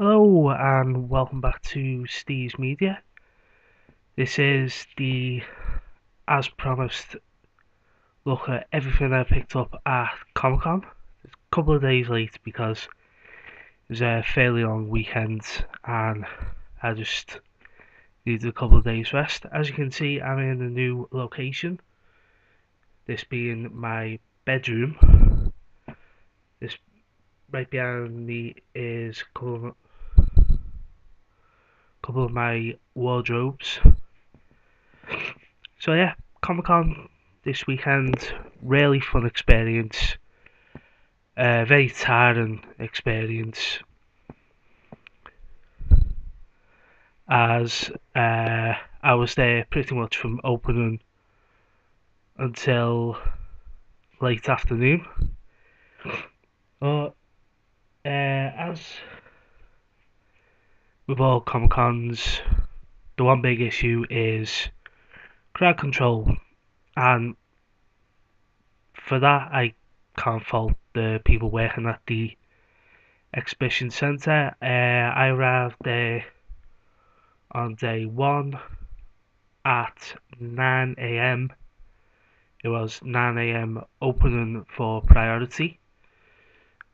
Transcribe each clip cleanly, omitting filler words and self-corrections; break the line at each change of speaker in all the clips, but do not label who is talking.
Hello and welcome back to Steve's Media. This is the, as promised, look at everything I picked up at Comic Con. It's a couple of days late because it was a fairly long weekend and I just needed a couple of days rest. As you can see, I'm in a new location, this being my bedroom. This right behind me is a couple of my wardrobes. So yeah, Comic Con this weekend, really fun experience, very tiring experience, as I was there pretty much from opening until late afternoon. But as with all Comic Cons, the one big issue is crowd control, and for that I can't fault the people working at the exhibition centre. I arrived there on day one at 9 a.m. It was 9 a.m. opening for priority.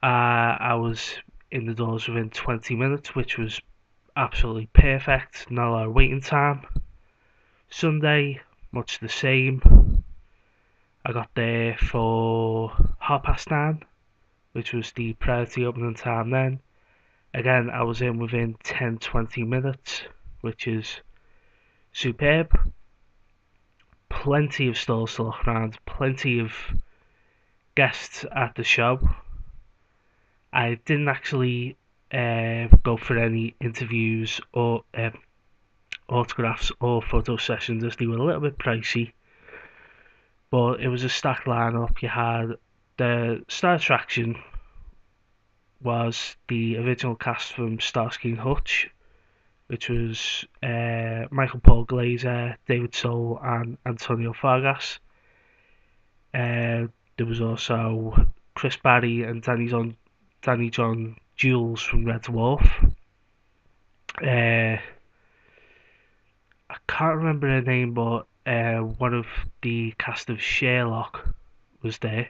I was in the doors within 20 minutes, which was absolutely perfect. Not a lot of waiting time. Sunday, much the same. I got there for 9:30, which was the priority opening time then. Again, I was in within 10-20 minutes, which is superb. Plenty of stalls to look around, plenty of guests at the show. I didn't actually go for any interviews or autographs or photo sessions as they were a little bit pricey, but it was a stacked lineup. You had the star attraction was the original cast from Starsky and Hutch, which was Michael Paul Glazer, David Soul, and Antonio Fargas. There was also Chris Barry and Danny John Jules from Red Dwarf. I can't remember her name, but one of the cast of Sherlock was there.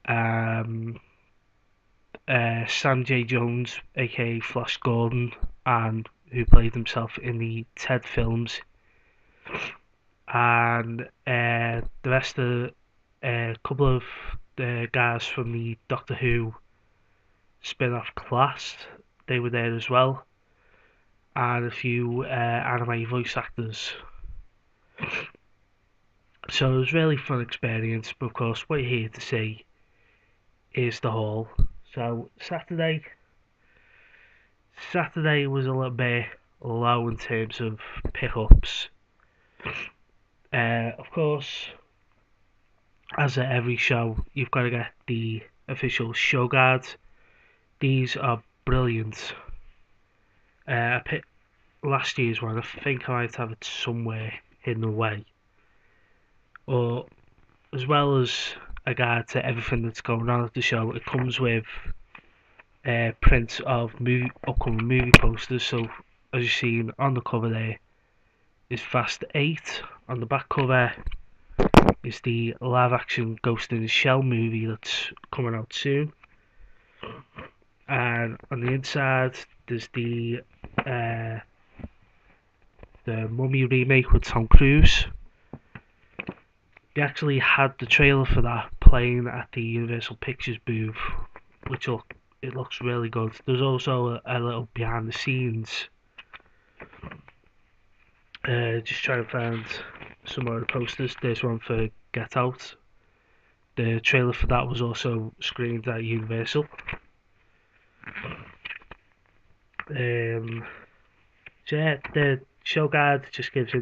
Um, Sam J. Jones, aka Flash Gordon, and who played himself in the Ted films, and the rest of a couple of the guys from the Doctor Who spin-off Class, they were there as well, and a few anime voice actors. So it was a really fun experience, but of course what you're here to see is the hall. So Saturday was a little bit low in terms of pickups. Of course, as at every show, you've got to get the official show guides. These are brilliant. I picked last year's one. I think I might have it somewhere hidden away. Or as well as a guide to everything that's going on at the show, it comes with prints of upcoming movie posters. So as you've seen on the cover there is Fast 8. On the back cover is the live action Ghost in the Shell movie that's coming out soon. And on the inside there's uh, the Mummy remake with Tom Cruise. They actually had the trailer for that playing at the Universal Pictures booth, which it looks really good. There's also a little behind the scenes. Just trying to find some more posters. There's one for Get Out. The trailer for that was also screened at Universal. So yeah, the show guide just gives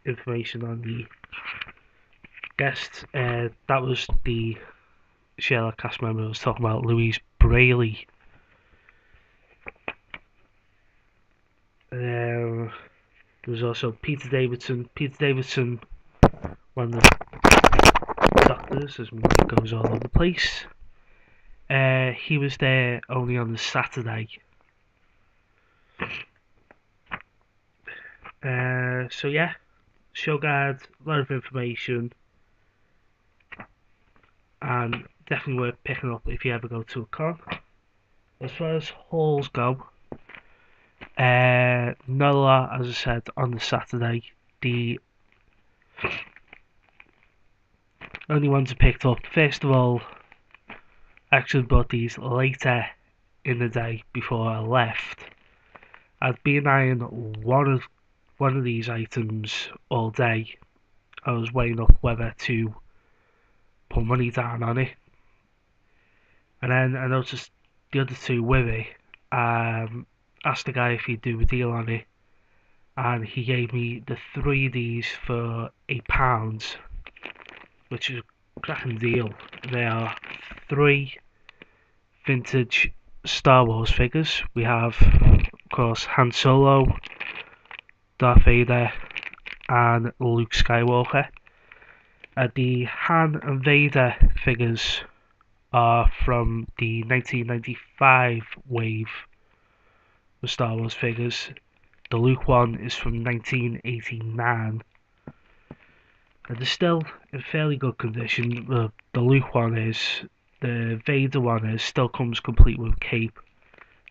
information on the guests. That was the Sherlock cast member I was talking about, Louise Brayley. There was also Peter Davidson. Peter Davidson, one of the doctors, as movie goes all over the place. He was there only on the Saturday, So yeah, show guide, a lot of information, and definitely worth picking up if you ever go to a con. As far as halls go, not a lot, as I said, on the Saturday. The only ones I picked up, first of all, I actually bought these later in the day before I left. I'd been eyeing one of these items all day. I was weighing up whether to put money down on it, and then I noticed the other two with it. Asked the guy if he'd do a deal on it, and he gave me the 3Ds for £8, which is a cracking deal. They are 3 vintage Star Wars figures. We have, of course, Han Solo, Darth Vader, and Luke Skywalker. The Han and Vader figures are from the 1995 wave of Star Wars figures. The Luke one is from 1989. And they're still in fairly good condition. The Luke one is. The Vader one is. Still comes complete with cape.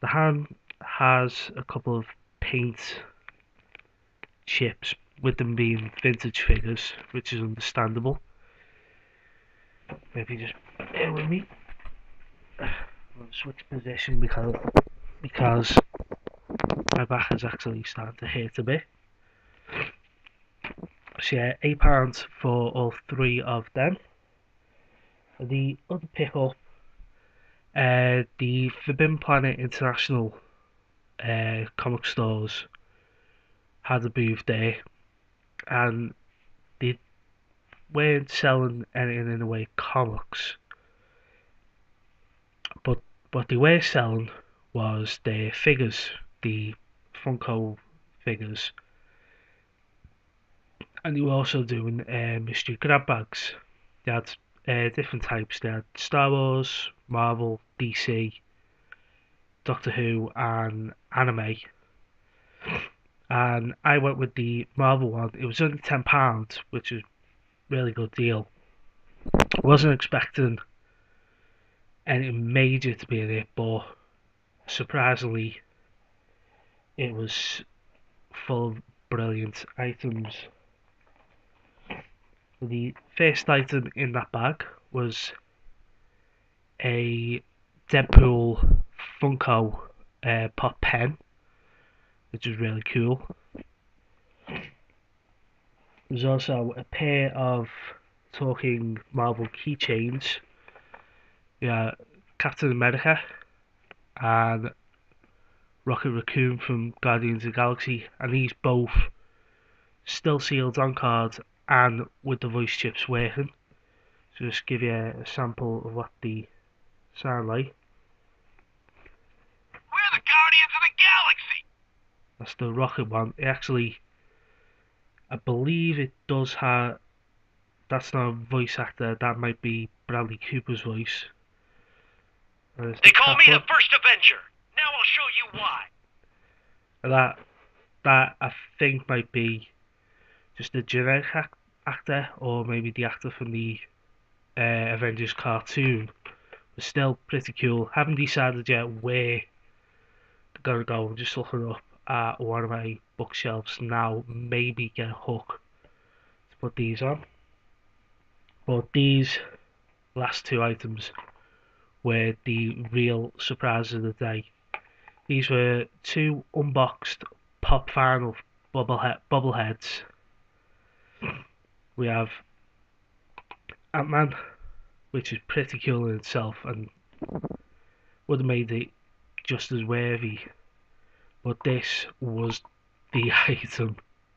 The Han has a couple of paint chips, with them being vintage figures, which is understandable. Maybe just bear with me. I'll switch position because my back is actually starting to hurt a bit. So yeah, £8 for all 3 of them. The other pickup, the Forbidden Planet International comic stores had a booth there, and they weren't selling anything in the way of comics, but what they were selling was their figures, the Funko figures, and they were also doing mystery grab bags. They had different types. They had Star Wars, Marvel, DC, Doctor Who, and anime. And I went with the Marvel one. It was only £10, which is a really good deal. I wasn't expecting anything major to be in it, but surprisingly, it was full of brilliant items. The first item in that bag was a Deadpool Funko pop pen, which is really cool. There's also a pair of talking Marvel keychains. Yeah, Captain America and Rocket Raccoon from Guardians of the Galaxy, and these both still sealed on card and with the voice chips working. So just give you a sample of what they sound like.
We're the Guardians of the Galaxy!
That's the Rocket one. It actually, I believe it does have, that's not a voice actor, that might be Bradley Cooper's voice.
They call me the first Avenger. Now I'll show you why.
That I think might be just a generic actor, or maybe the actor from the Avengers cartoon. But still pretty cool. Haven't decided yet where they're gonna go. I'm just looking up at one of my bookshelves now. Maybe get a hook to put these on. But these last 2 items were the real surprise of the day. These were 2 unboxed Pop Final bobbleheads. We have Ant-Man, which is pretty cool in itself and would have made it just as worthy. But this was the item.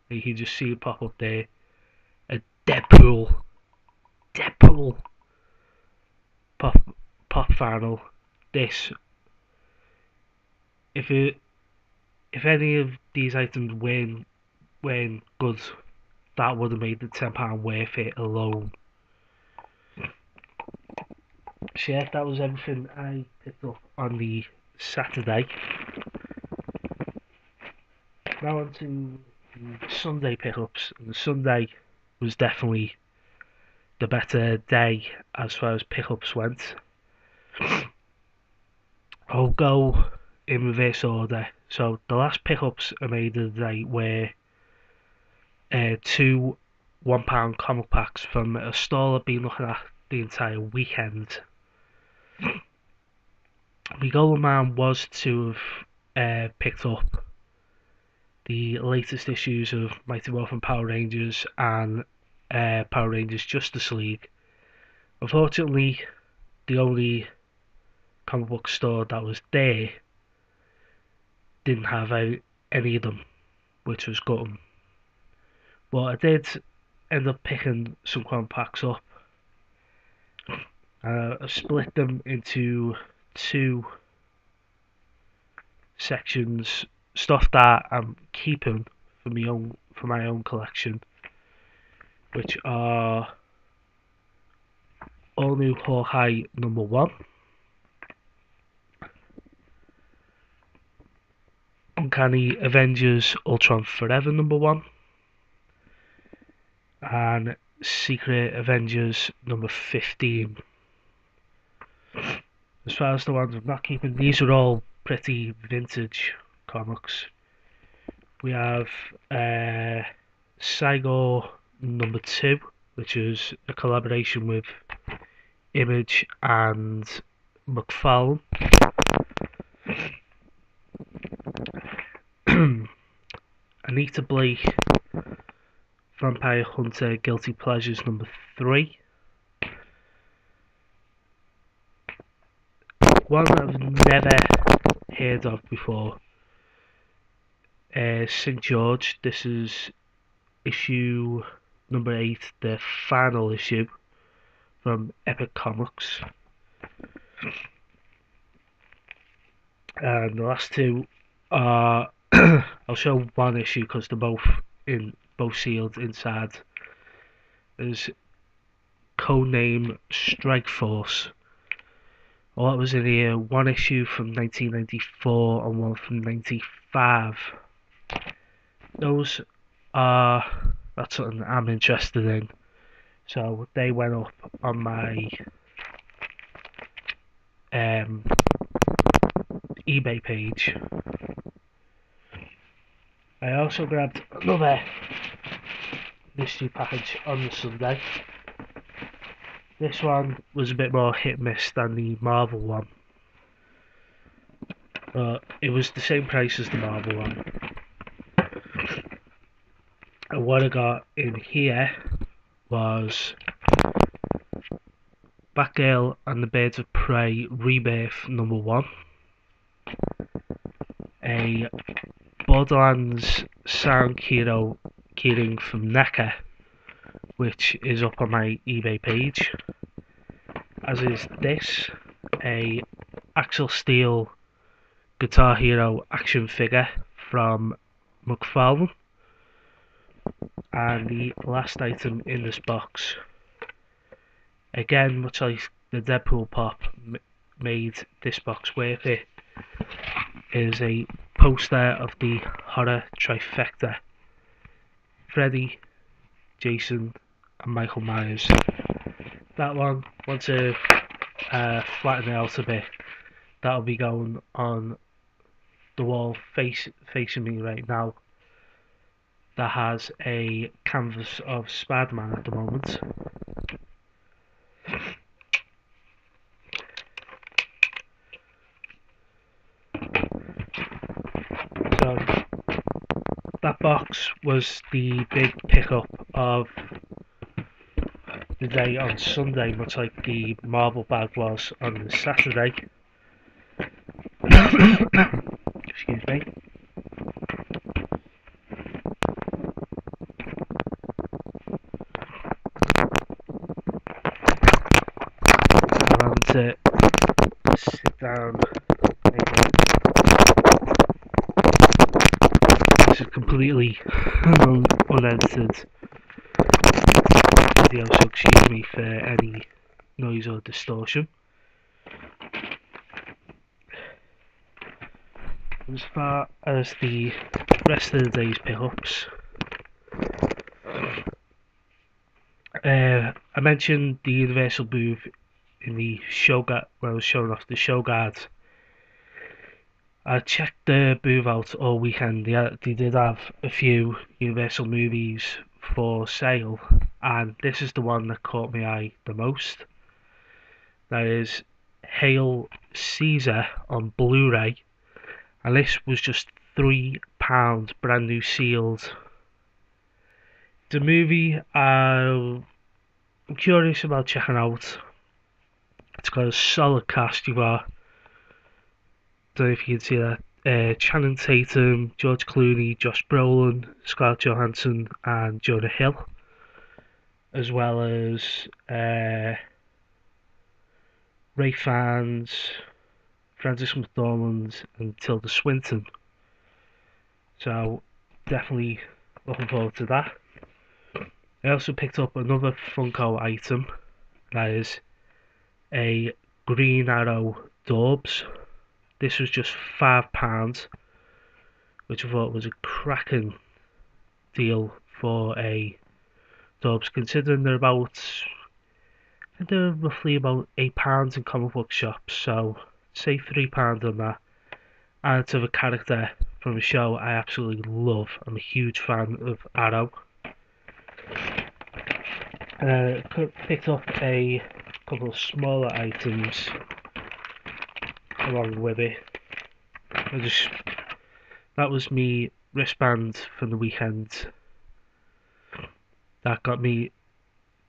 You can just see it pop up there. A Deadpool pop final. This, if any of these items weren't good, that would have made the £10 worth it alone. So yeah, that was everything I picked up on the Saturday. Now on to the Sunday pickups. And the Sunday was definitely the better day as far as pickups went. I'll go in reverse order. So the last pickups I made of the day were two £1 comic packs from a stall I've been looking at the entire weekend. My goal of mine was to have picked up the latest issues of Mighty Morphin Power Rangers and Power Rangers Justice League. Unfortunately, the only comic book store that was there didn't have any of them, which was gutting. But I did end up picking some comic packs up. I split them into two sections, stuff that I'm keeping for my own collection, which are All New Hawkeye #1, Uncanny Avengers Ultron Forever #1, and Secret Avengers #15. As far as the ones I'm not keeping, these are all pretty vintage comics. We have Cygo #2, which is a collaboration with Image and McFarlane. Anita Blake, Vampire Hunter Guilty Pleasures #3. One that I've never heard of before, St. George. This is issue #8, the final issue from Epic Comics. And the last two are I'll show one issue because they're both sealed inside. There's Codename Strike Force. Well, that was in here, one issue from 1994 and one from 95. That's something I'm interested in. So they went up on my eBay page. I also grabbed another mystery package on the Sunday. This one was a bit more hit miss than the Marvel one, but it was the same price as the Marvel one. And what I got in here was Batgirl and the Birds of Prey Rebirth #1, a Borderlands sound keyring from NECA, which is up on my eBay page, as is this, a Axel Steel Guitar Hero action figure from McFarlane, and the last item in this box, again much like the Deadpool pop made this box worth it, is a poster of the horror trifecta: Freddy, Jason and Michael Myers. That one, once I flatten it out a bit, that'll be going on the wall facing me right now, that has a canvas of Spider-Man at the moment. So that box was the big pickup of the day on Sunday, much like the Marvel bag was on the Saturday. Excuse me. I'm having to sit down. This is completely unedited video, so excuse me for any noise or distortion. As far as the rest of the day's pickups. I mentioned the Universal booth in the show guard when I was showing off the show guards. I checked the booth out all weekend. They did have a few Universal movies for sale, and this is the one that caught my eye the most. That is Hail Caesar on Blu-ray, and this was just £3, brand new sealed. The movie I'm curious about checking out. It's got a solid cast. You've got, don't know if you can see that, Channing Tatum, George Clooney, Josh Brolin, Scarlett Johansson, and Jonah Hill, as well as Ray Fiennes, Francis McDormand, and Tilda Swinton. So definitely looking forward to that. I also picked up another Funko item, that is a Green Arrow Dorbs. This was just £5, which I thought was a cracking deal for a Dorbs, considering they're roughly about £8 in comic book shops. So say £3 on that. And to the character from a show I absolutely love. I'm a huge fan of Arrow. Picked up a couple of smaller items along with it. That was me wristband from the weekend. That got me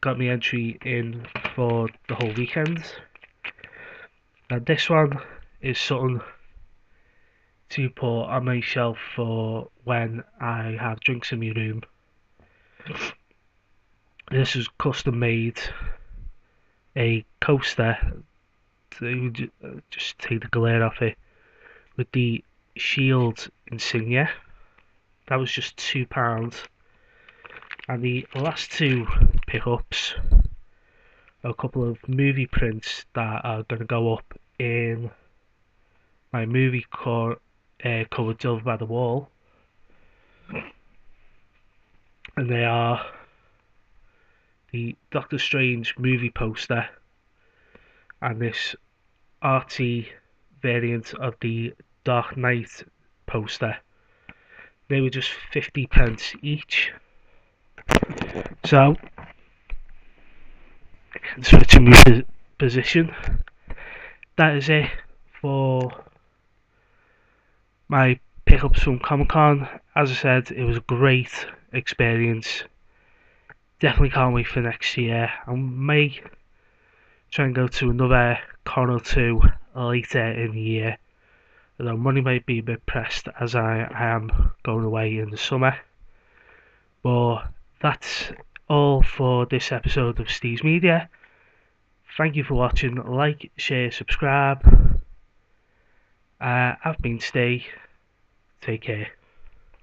entry in for the whole weekend. And this one is something to put on my shelf for when I have drinks in my room. This is custom made, a coaster to just take the glare off it, with the Shield insignia. That was just £2. And the last two pickups are a couple of movie prints that are going to go up in my movie cupboard over by the wall. And they are the Doctor Strange movie poster and this arty variant of the Dark Knight poster. They were just 50p each. So, switching my position, that is it for my pickups from Comic Con. As I said, it was a great experience. Definitely can't wait for next year. I may try and go to another con or two later in the year, although money might be a bit pressed as I am going away in the summer. But that's all for this episode of Steve's Media. Thank you for watching. Like, share, subscribe. I've been Steve. Take care.